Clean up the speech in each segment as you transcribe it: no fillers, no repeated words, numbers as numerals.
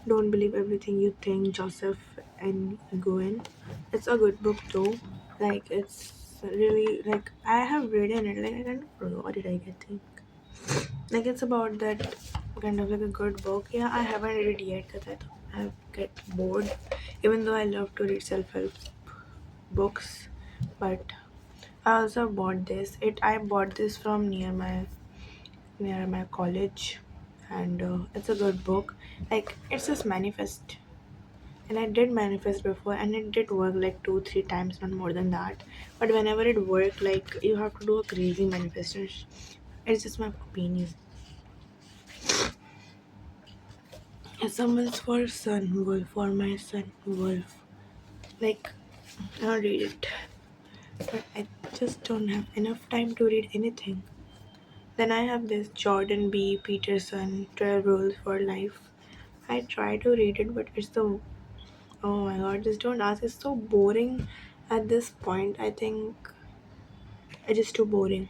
Don't Believe Everything You Think, Joseph and Goen. It's a good book too. Like it's really like I have read in it. Like I kind of forgot it. I think like it's about that kind of like a good book. Yeah, I haven't read it yet because I thought I get bored. Even though I love to read self-help books, but I also bought this. I bought this from near my college, and it's a good book. Like it's just manifest, and I did manifest before, and it did work like 2 3 times, not more than that. But whenever it worked, like you have to do a crazy manifestation. It's just my opinion. Someone's for son wolf, for my son wolf. Like I'll read it, but I just don't have enough time to read anything. Then I have this Jordan B. Peterson 12 Rules for Life. I try to read it, but it's so, oh my god, just don't ask. It's so boring at this point. I think it's just too boring.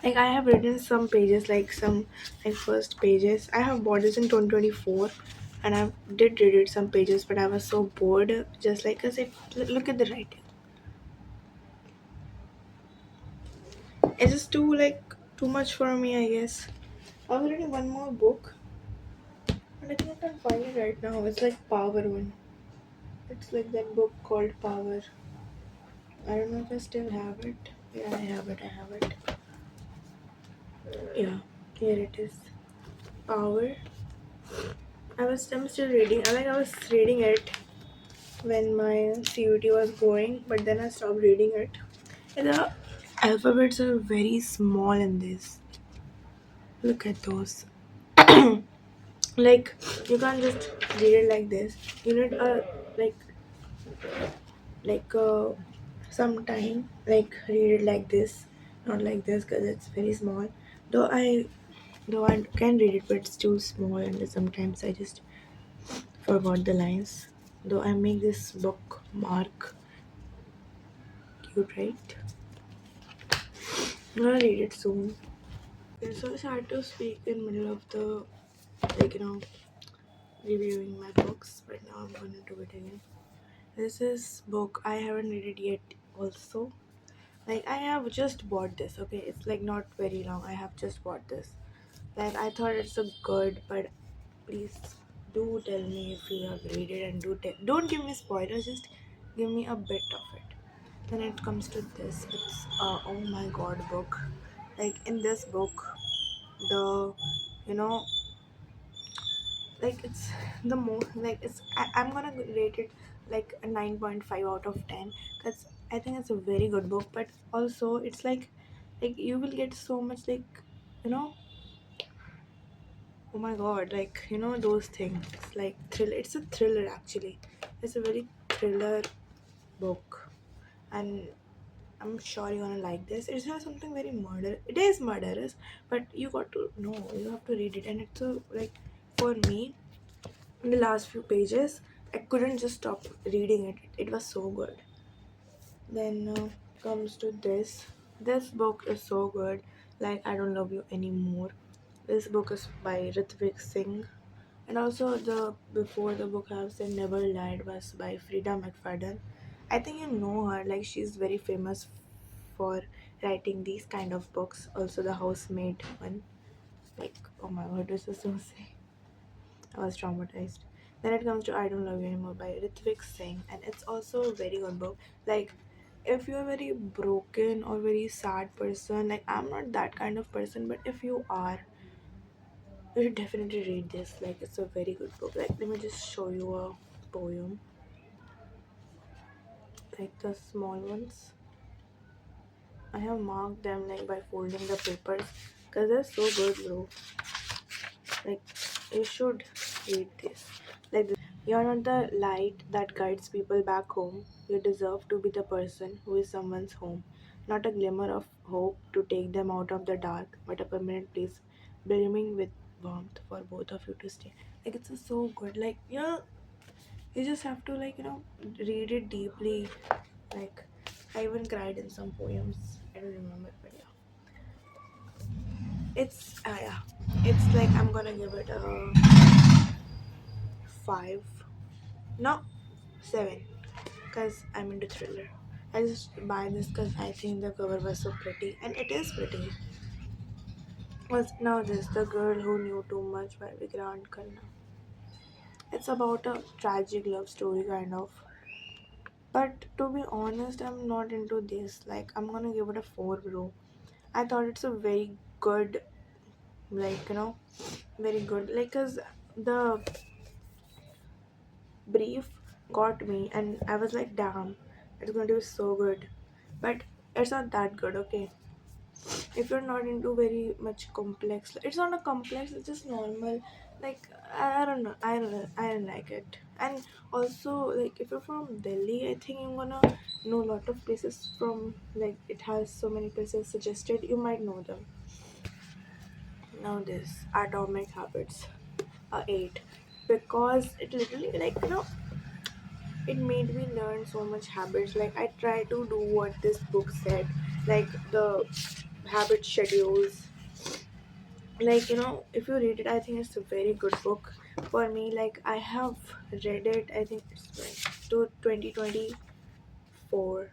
Like I have written some pages, like some like first pages. I have bought this in 2024, and I did read it some pages, but I was so bored. Just like I said, look at the writing. It's just too much for me, I guess. I was reading one more book, but I think I can't find it right now. It's like Power one. It's like that book called Power. I don't know if I still have it. Yeah, I have it. I have it. Yeah, here it is. Power. I'm still reading. I was reading it when my CUT was going, but then I stopped reading it. And the alphabets are very small in this. Look at those. Like you can't just read it like this. You need a like some time like read it like this, not like this because it's very small. Though I can read it, but it's too small, and sometimes I just forgot the lines. Though I make this book mark cute, right? I'm gonna read it soon. It's so sad to speak in middle of the like reviewing my books, but now I'm gonna do it again. This is book I haven't read it yet. Also, like I have just bought this. Okay, it's like not very long. I have just bought this. Like I thought it's a good, but please do tell me if you have read it, and don't give me spoilers. Just give me a bit of it. Then it comes to this. It's oh my god book. Like in this book, the you know like it's the more like I'm gonna rate it like a 9.5 out of 10 because I think it's a very good book. But also it's like you will get so much you know oh my god, those things like thrill. It's a thriller actually. It's a very thriller book, and I'm sure you're gonna like this. It's not something very murder. It is murderous, but you got to know. You have to read it, and it's so for me. In the last few pages, I couldn't just stop reading it. It was so good. Then comes to this. This book is so good. Like I Don't Love You Anymore. This book is by Ritvik Singh. And also the before the book I have said Never Lied was by Frida McFadden. I think you know her. Like she's very famous for writing these kind of books. Also the housemaid one. Like oh my god, this is so sick. I was traumatized. Then it comes to I Don't Love You Anymore by Ritvik Singh, and it's also a very good book. Like, if you're a very broken or very sad person, like I'm not that kind of person, but if you are, you should definitely read this. Like, it's a very good book. Like, let me just show you a poem, like the small ones. I have marked them like by folding the papers because they're so good, bro. Like, you should read this. Like, you're not the light that guides people back home. You deserve to be the person who is someone's home. Not a glimmer of hope to take them out of the dark, but a permanent place brimming with warmth for both of you to stay. Like, it's so good. Like, you just have to, read it deeply. Like, I even cried in some poems. I don't remember, but yeah. Yeah. It's like I'm gonna give it a 5, no, 7, because I'm into thriller. I just buy this because I think the cover was so pretty, and it is pretty. Was now this The Girl Who Knew Too Much by Vikrant Khanna. It's about a tragic love story, kind of. But to be honest, I'm not into this. Like, I'm gonna give it a 4, bro. I thought it's a very good, like, very good. Like, cause the brief got me, and I was like, damn, it's going to be so good. But it's not that good, okay? If you're not into very much complex, it's not a complex, it's just normal. Like, I don't know, I don't like it. And also, like, if you're from Delhi, I think you're gonna know a lot of places from, like, it has so many places suggested, you might know them. Now this Atomic Habits, 8, because it literally, like, it made me learn so much habits. Like, I try to do what this book said, like the habit schedules. Like, if you read it, I think it's a very good book for me. Like, I have read it, I think it's to 2024.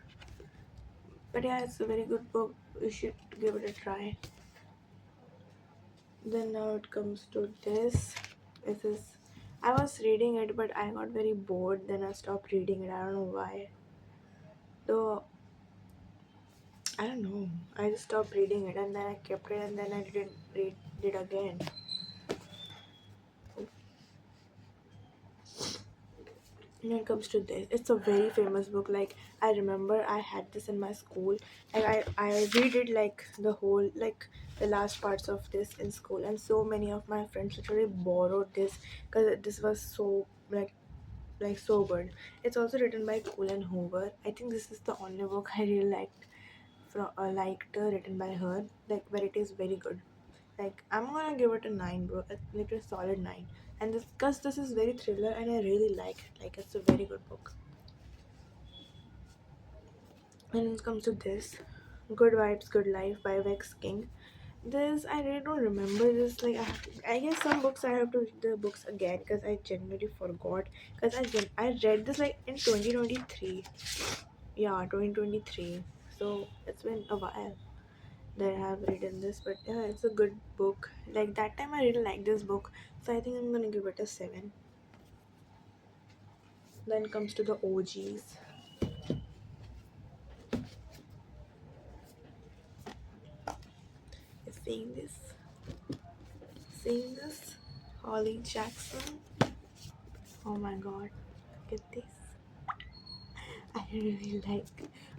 But yeah, it's a very good book, you should give it a try. Then now it comes to this is I was reading it, but I got very bored, then I stopped reading it. I don't know why, though. I don't know, I just stopped reading it, and then I kept it, and then I didn't read it again. When it comes to this, it's a very famous book. Like, I remember I had this in my school, and I read it, like the whole, like the last parts of this in school, and so many of my friends literally borrowed this because this was so, like so good. It's also written by Colin Hoover. I think this is the only book I really written by her, like, where it is very good. Like, I'm gonna give it a 9, bro. Like a solid 9. And this, because this is very thriller, and I really like it. Like, it's a very good book. When it comes to this, Good Vibes, Good Life by Vex King. This, I really don't remember this. Like, I guess some books I have to read the books again because I genuinely forgot. Because I read this like in 2023. Yeah, 2023. So it's been a while that I have written this, but yeah, it's a good book. Like, that time I really liked this book, so I think I'm gonna give it a 7. Then comes to the OGs. Seeing this, seeing this, Holly Jackson. Oh my god, look at this. I really like,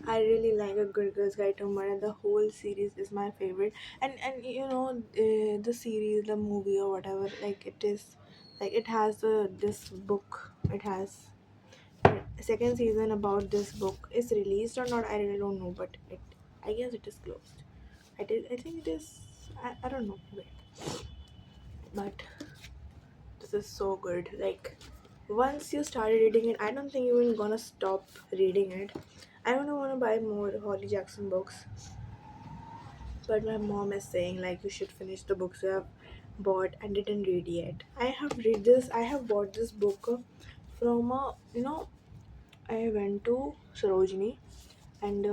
I really like A Good Girl's Guide to Murder. The whole series is my favorite, and the series, the movie or whatever, like it is, like it has this book. It has second season about this book is released or not, I really don't know, but I guess it is closed. I think it is. I don't know. Wait, but this is so good. Like, once you started reading it, I don't think you're even gonna stop reading it. I don't want to buy more Holly Jackson books, but my mom is saying, like, you should finish the books you have bought and didn't read yet. I have read this. I have bought this book from a, I went to Sarojini, and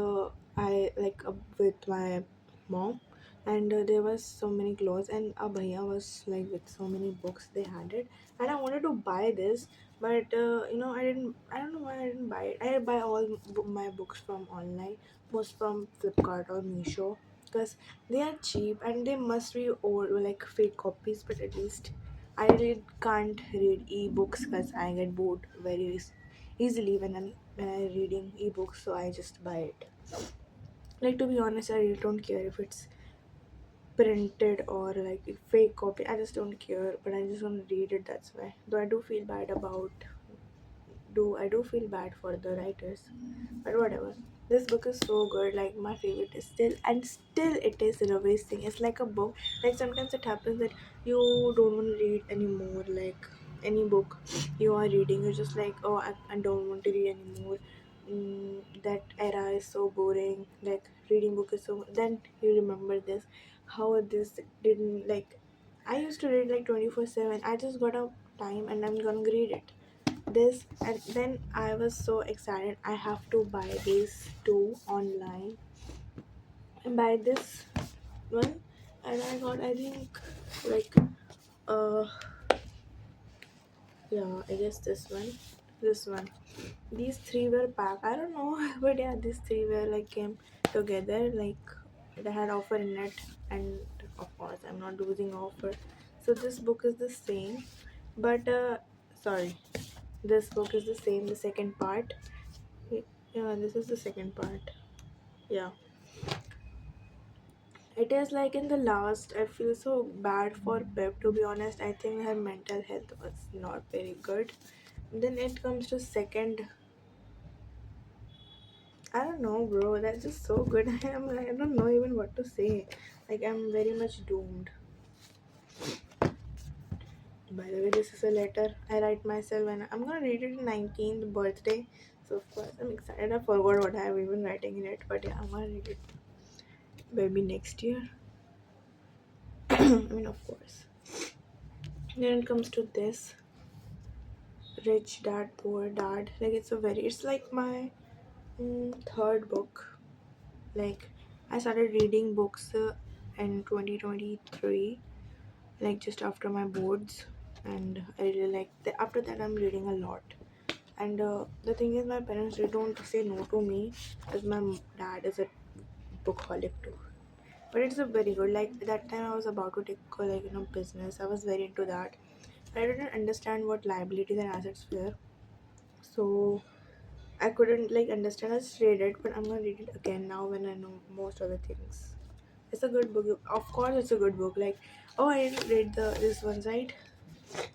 I, like, with my mom, and there was so many clothes, and a bhaiya was like with so many books they had it, and I wanted to buy this, but I don't know why I didn't buy it. I buy all my books from online, most from Flipkart or Meesho, because they are cheap and they must be old, like fake copies, but at least I really can't read e-books because I get bored very easily when I'm reading ebooks, so I just buy it. Like, to be honest, I really don't care if it's printed or like a fake copy. I just don't care, but I just want to read it. That's why. Though I do feel bad for the writers, but whatever. This book is so good. Like, my favorite is still, and still it is Ravi's thing. It's like a book. Like, sometimes it happens that you don't want to read anymore. Like, any book you are reading, you're just like, oh, I don't want to read anymore. That era is so boring. Like, reading book is so. Then you remember this, how this didn't, like. I used to read like 24/7. I just got a time and I'm gonna read it. this, and then I was so excited. I have to buy these two online and buy this one, and I got, I think, like uh yeah, I guess this one. These three were packed. I don't know, but yeah, these three were like came together. Like they had offer in it, and of course, I'm not losing offer. So this book is the same, but sorry, this book is the same. The second part. Yeah, this is the second part. Yeah, it is like in the last. I feel so bad for Pep. To be honest, I think her mental health was not very good. Then it comes to second. I don't know, bro. That's just so good. I don't know even what to say. Like I'm very much doomed. By the way, this is a letter I write myself, and I'm gonna read it in 19th birthday. So of course I'm excited. I forgot what I have even writing in it, but yeah, I'm gonna read it maybe next year. I mean, of course. Then it comes to this rich dad, poor dad. Like it's like my third book. Like I started reading books in 2023, like just after my boards, and I really like after that I'm reading a lot. And the thing is, my parents, they don't say no to me, as my dad is a bookaholic too. But it's a very good, like that time I was about to take like business. I was very into that. I didn't understand what liabilities and assets were, so I couldn't like understand. I just read it, but I'm gonna read it again now when I know most of the things. It's a good book. Of course, it's a good book. Like, oh, I didn't read the this one, right?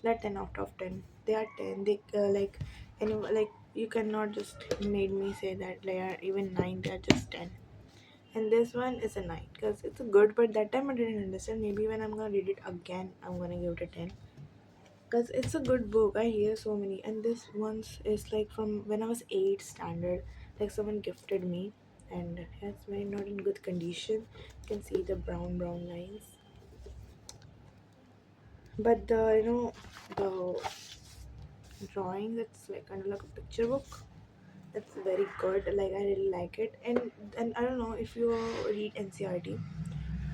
That 10 out of 10. They are 10. They like, like you cannot just made me say that they are even 9. They are just 10. And this one is a 9 because it's a good. But that time I didn't understand. Maybe when I'm gonna read it again, I'm gonna give it a 10 because it's a good book. I hear so many, and this one's is like from when I was 8 standard. Like someone gifted me, and it's very not in good condition. You can see the brown lines, but the the drawing, it's like kind of like a picture book. It's very good. Like I really like it, and I don't know if you read NCRT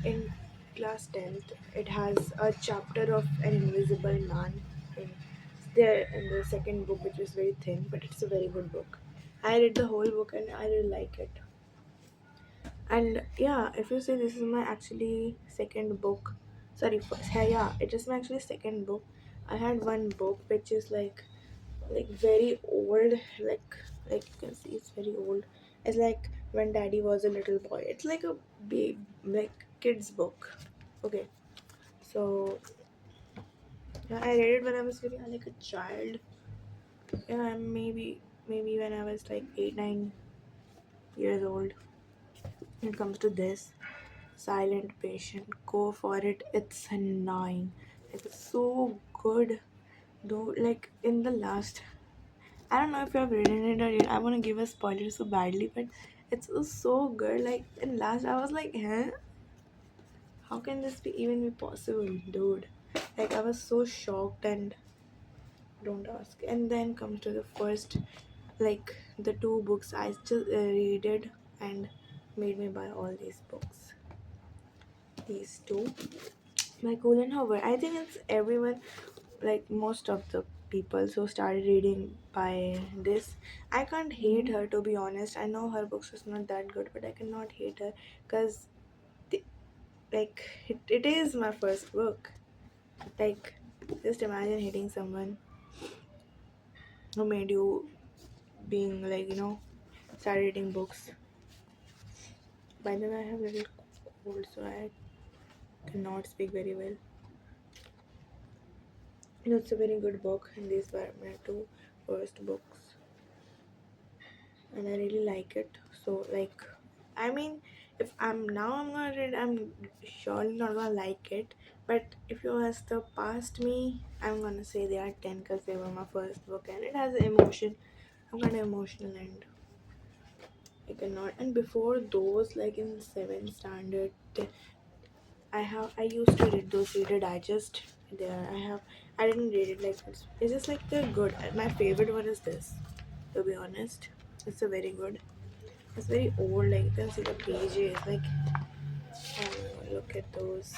in class 10th. It has a chapter of an invisible man in there in the second book, which is very thin, but it's a very good book. I read the whole book and I really like it. And yeah, if you say this is my actually second book, sorry, first, yeah, it is my actually second book. I had one book which is like very old, like you can see it's very old. It's like when daddy was a little boy. It's like a big like kids book. Okay, so yeah, I read it when I was very like a child. Yeah, maybe when I was like 8 9 years old. When it comes to this silent patient, go for it. It's a 9. It's so good though. Like in the last, I don't know if you have written it or yet. I want to give a spoiler so badly, but it's so good. Like in last, I was like, huh? How can this be even be possible, dude? Like I was so shocked and don't ask. And then comes to the first, like the two books I just read it and made me buy all these books. These two, my cool and Howard. I think it's everyone, like most of the people who started reading by this. I can't hate her, to be honest. I know her books is not that good, but I cannot hate her because like it is my first book. Like just imagine hating someone who made you being like start reading books. By the way, I have a little cold, so I cannot speak very well. It's a very good book, and these were my two first books, and I really like it. So, like, I mean, if I'm gonna read, I'm surely not gonna like it. But if you ask the past me, I'm gonna say they are 10 because they were my first book, and it has emotion. I'm kind of emotional, and I cannot. And before those, like in 7th standard, I used to read those Reader Digest. there. I didn't read it like it's just like they're good. My favorite one is this, to be honest. It's a very good. It's very old, like you can see the pages. Like, look at those.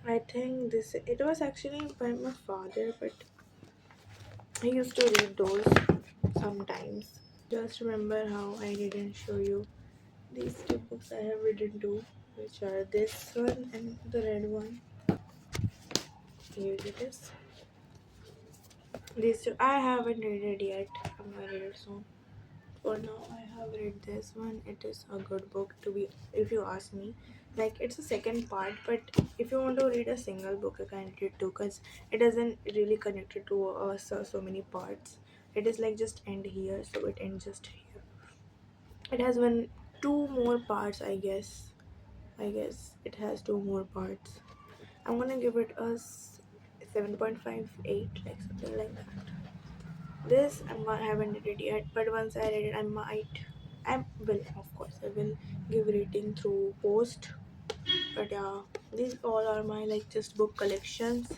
I think this it was actually by my father, but I used to read those sometimes. Just remember how I didn't show you these two books I have written too, which are this one and the red one. Here it is. These two I haven't read it yet. I'm gonna read it soon. For now, I have read this one. It is a good book to be, if you ask me. Like it's a second part, but if you want to read a single book, you can read it too, cause it doesn't really connect it to so many parts. It is like just end here, so it ends just here. It has two more parts, I guess. I guess it has two more parts. I'm gonna give it a 7.58, like something like that. This I haven't read it yet, but once I read it, I will, of course, I will give rating through post. But yeah, these all are my like just book collections.